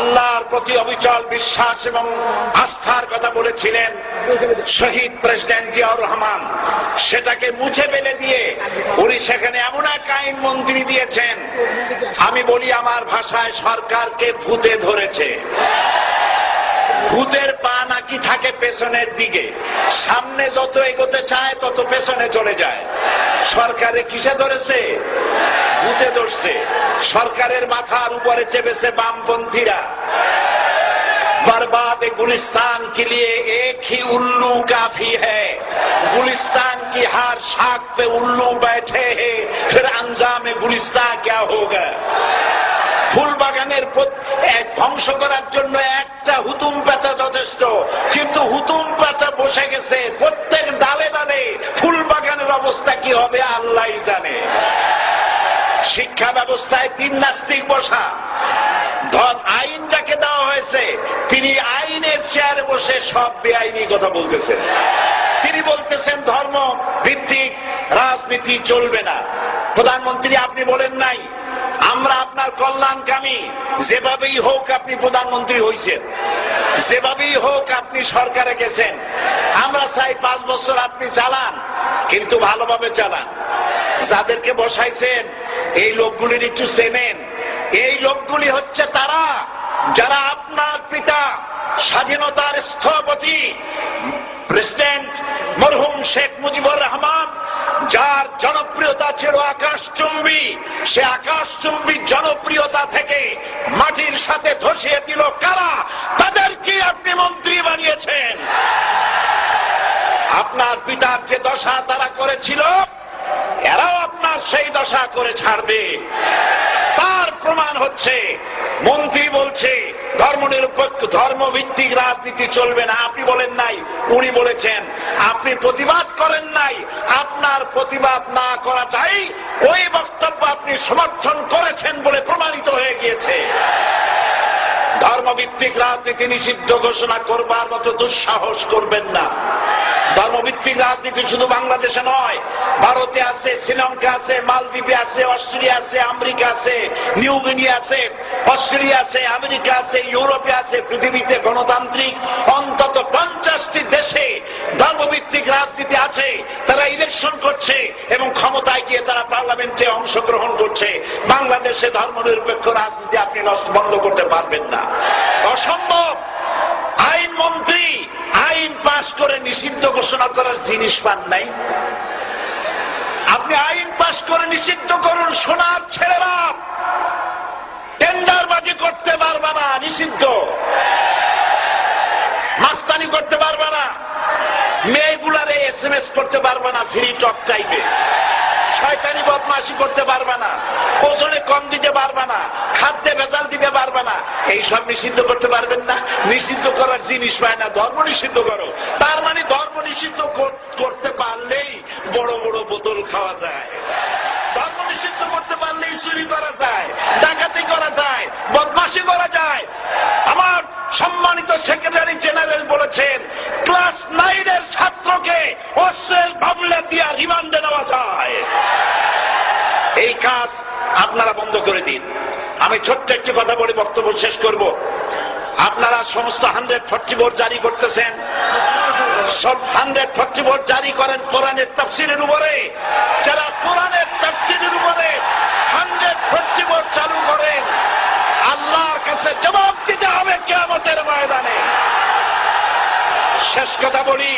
আল্লাহর প্রতি অবিচল বিশ্বাস এবং আস্থার কথা বলেছিলেন শহীদ প্রেসিডেন্ট জিয়াউর রহমান, সেটাকে মুছে ফেলে দিয়ে উনি সেখানে এমন এক আইন মন্ত্রী দিয়েছেন, আমি বলি আমার ভাষায় সরকারকে ভূতে ধরেছে। ভূতের পা নাকি থাকে পেছনের দিকে, সামনে যত এগোতে চায় তত পেছনে চলে যায়। সরকারে কিসে ধরেছে? ভূতে ধরছে। সরকারের মাথার উপরে চেপেছে বামপন্থীরা। बर्बाद गुलिस्तान के लिए एक ही उल्लू काफी है, गुलिस्तान की हर शाख पे उल्लू बैठे हैं, फिर अंजाम गुलिस्तान क्या होगा। ফুল বাগানের ধ্বংস করার জন্য একটা হুতুম পেঁচা যথেষ্ট, কিন্তু হুতুম পেঁচা বসে গেছে প্রত্যেক ডালে ডালে। ফুল বাগানের অবস্থা কি হবে আল্লাহই জানে। শিক্ষা ব্যবস্থায় তিন নাস্তিক বসা, আইন যাকে দেওয়া হয়েছে তিনি আইনের চেয়ারে বসে সব বেআইনি কথা বলতেছেন। তিনি বলতেছেন ধর্ম ভিত্তিক রাজনীতি চলবে না। প্রধানমন্ত্রী আপনি বলেন নাই আমরা আপনার কল্যাণকামী, যেভাবেই হোক আপনি প্রধানমন্ত্রী হয়েছেন, যেভাবেই হোক আপনি সরকারে গেছেন, আমরা চাই 5 বছর আপনি চালান, কিন্তু ভালোভাবে চালান। যাদেরকে বসাইছেন এই লোকগুলির একটু চেনেন। এই লোকগুলি হচ্ছে তারা যারা আপনার পিতা স্বাধীনতার স্থপতি প্রেসিডেন্ট মরহুম শেখ মুজিবুর রহমান, যার জনপ্রিয়তা ছিল আকাশচুম্বী, সে আকাশচুম্বী জনপ্রিয়তা থেকে মাটির সাথে ধসিয়ে দিল কারা? তাদেরকে আপনি মন্ত্রী বানিয়েছেন। আপনার পিতার যে দশা তারা করেছিল, এরাও আপনার সেই দশা করে ছাড়বে। তার প্রমাণ হচ্ছে মন্ত্রী বলছে ধর্মনিরপেক্ষ ধর্মভিত্তিক রাজনীতি চলবে না। আপনি বলেন নাই, উনি বলেছেন। আপনি প্রতিবাদ করেন নাই, আপনার প্রতিবাদ না করাটাই ওই বক্তব্য আপনি সমর্থন করেছেন বলে প্রমাণিত হয়ে গিয়েছে। ধর্মভিত্তিক রাজনীতি নিষিদ্ধ ঘোষণা করবার মতো দুঃসাহস করবেন না। ধর্মভিত্তিক রাজনীতি শুধু বাংলাদেশে নয়, ভারতে আছে, শ্রীলঙ্কা আছে, মালদ্বীপে আছে, অস্ট্রেলিয়া আছে, আমেরিকা আছে, নিউ গিনি আছে, অস্ট্রেলিয়া আছে, আমেরিকা আছে, ইউরোপে আছে। পৃথিবীতে গণতান্ত্রিক অন্তত 50টি দেশে ধর্মভিত্তিক রাজনীতি আছে। তারা ইলেকশন করছে এবং ক্ষমতায় গিয়ে তারা পার্লামেন্টে অংশগ্রহণ করছে। বাংলাদেশে ধর্মনিরপেক্ষ রাজনীতি আপনি বন্ধ করতে পারবেন না, অসম্ভব। আইন মন্ত্রী আইন পাশ করে নিষিদ্ধ ঘোষণা করার জিনিস পান নাই। আপনি আইন পাশ করে নিষিদ্ধ করুন, সোনার ছেলেরা টেন্ডারবাজি করতে পারবে না, নিষিদ্ধ। মাস্তানি করতে পারবে না, মেয়েগুলারে SMS করতে পারবে না ফ্রি টক টাইপে, শয়তানি বদমাশি করতে পারবে না, ওজনে কম দিতে পারবে না, খাদ্যে ভেজাল দিতে পারবে না। এইসব নিষিদ্ধ করতে পারবেন না। নিষিদ্ধ করার জিনিস পায় না, ধর্ম নিষিদ্ধ করো। তার মানে ধর্ম নিষিদ্ধ করতে পারলেই বড় বড় বোতল খাওয়া যায়। ধর্ম নিষিদ্ধ করতে পারলেই চুরি করা যায়, ডাকাতি করা যায়, বদমাশি করা যায়। আমার সম্মানিত সেক্রেটারি জেনারেল বলেছেন ক্লাস 9-এর ছাত্রকে অস্ত্রের মামলা দিয়ে রিমান্ডে নেওয়া যায়। এই কাজ আপনারা বন্ধ করে দিন। আমি ছোট্ট একটি কথা বলে বক্তব্য শেষ করব। আপনারা সমস্ত 144 জারি করতেছেন, সব 144 জারি করেন কোরআনের তাফসীরের উপরে। যারা কোরআনের তাফসীরের উপরে 144 চালু করেন, আল্লাহর কাছে জবাব দিতে হবে কিয়ামতের ময়দানে। শেষ কথা বলি,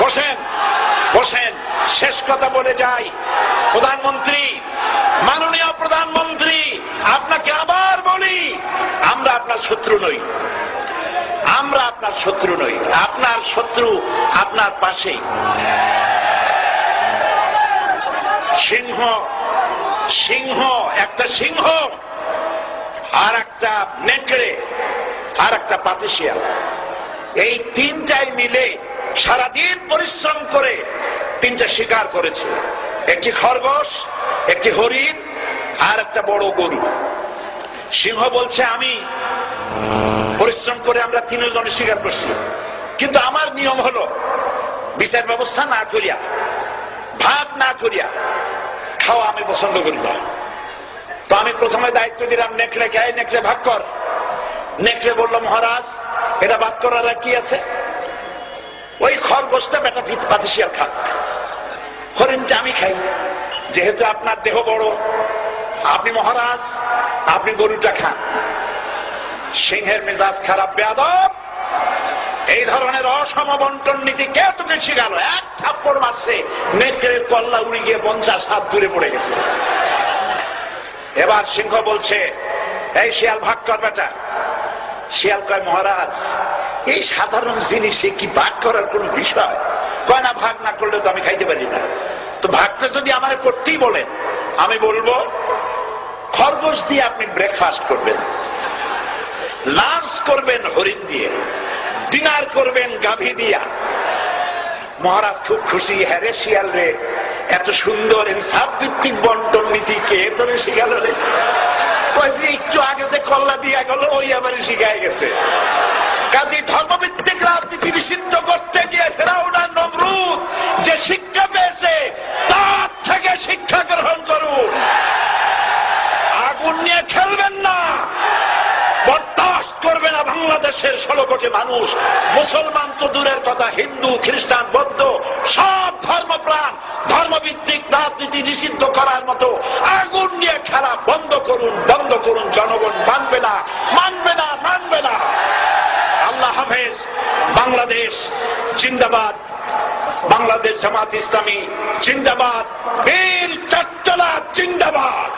বসেন বসেন, শেষ কথা বলে যাই। প্রধানমন্ত্রী, মাননীয় প্রধানমন্ত্রী, আপনাকে আবার বলি, আমরা আপনার শত্রু নই, আমরা আপনার শত্রু নই। আপনার শত্রু আপনার পাশেই। সিংহ, সিংহ, একটা সিংহ, আর একটা নেকড়ে, আর একটা পাতিশিয়াল, এই তিনটাই মিলে সারাদিন পরিশ্রম করে তিনটা শিকার করেছে। একটি খরগোশ, একটি হরিণ, আর একটা বড় গরু। সিংহ বলছে আমি পরিশ্রম করে আমরা তিনজনে শিকার করছি, কিন্তু আমার নিয়ম হলো বিচার ব্যবস্থা না করিয়া, ভাগ না করিয়া খাওয়া আমি পছন্দ করি না। তো আমি প্রথমে দায়িত্ব দিলাম নেকড়েকে, নেকড়ে ভাগ কর। নেকড়ে বলল, মহারাজ এটা বাদ করার কি আছে? ওই খরগোশটা বেটা পাতিশিয়াল খাক, হরিণটা আমি খাই। যেহেতু আপনার দেহ বড়, আপনি মহারাজ, আপনি গরুটা খান। সিংহের মেজাজ খারাপ, বেয়াদব, এই ধরনের অসম বন্টন নীতি কে তোকে শিখালো? এক থাপ্পড় মারছে, নেকড়ের কল্লা উড়ে গিয়ে 50 হাত দূরে পড়ে গেছে। এবার সিংহ বলছে, এই শিয়াল ভাগ কর বেটা। শিয়াল কয়, মহারাজ এই সাধারণ জিনিসে কি ভাগ করার কোন বিষয়? কয় না, ভাগ না করলে তো আমি খাইতে পারি না। তো ভাগটা যদি আমার করতেই বলেন, আমি বলবো খরগোশ দিয়ে আপনি ব্রেকফাস্ট করবেন, লাঞ্চ করবেন হরিণ দিয়ে, ডিনার করবেন গাভী দিয়া। মহারাজ খুব খুশি, হ্যাঁ রে শিয়াল রে, এত সুন্দর ইনসাফ ভিত্তিক বন্টন নীতি কে তোরে শিখালো রে? একটু আগে যে কল্লা দিয়া গেল ওই আবার শিখাই গেছে। কাজী ধর্মভিত্তিক রাজনীতি নিষিদ্ধ করতে গিয়ে ফেরাউন আর নমরুদ যে শিক্ষা পেয়েছে তার থেকে শিক্ষা গ্রহণ করুন। আগুন নিয়ে খেলবেন না, বরদাস্ত করবে না বাংলাদেশের 16 কোটি মানুষ। মুসলমান তো দূরের কথা, হিন্দু, খ্রিস্টান, বৌদ্ধ সব ধর্মপ্রাণ ধর্মভিত্তিক রাজনীতি নিষিদ্ধ করার মতো আগুন নিয়ে খেলা বন্ধ করুন, বন্ধ করুন। জনগণ মানবে না, মানবে না, মানবে না। আল্লাহ হাফেজ। বাংলাদেশ জিন্দাবাদ, বাংলাদেশ জামাত ইসলামী জিন্দাবাদ, বীর চট্টলা জিন্দাবাদ।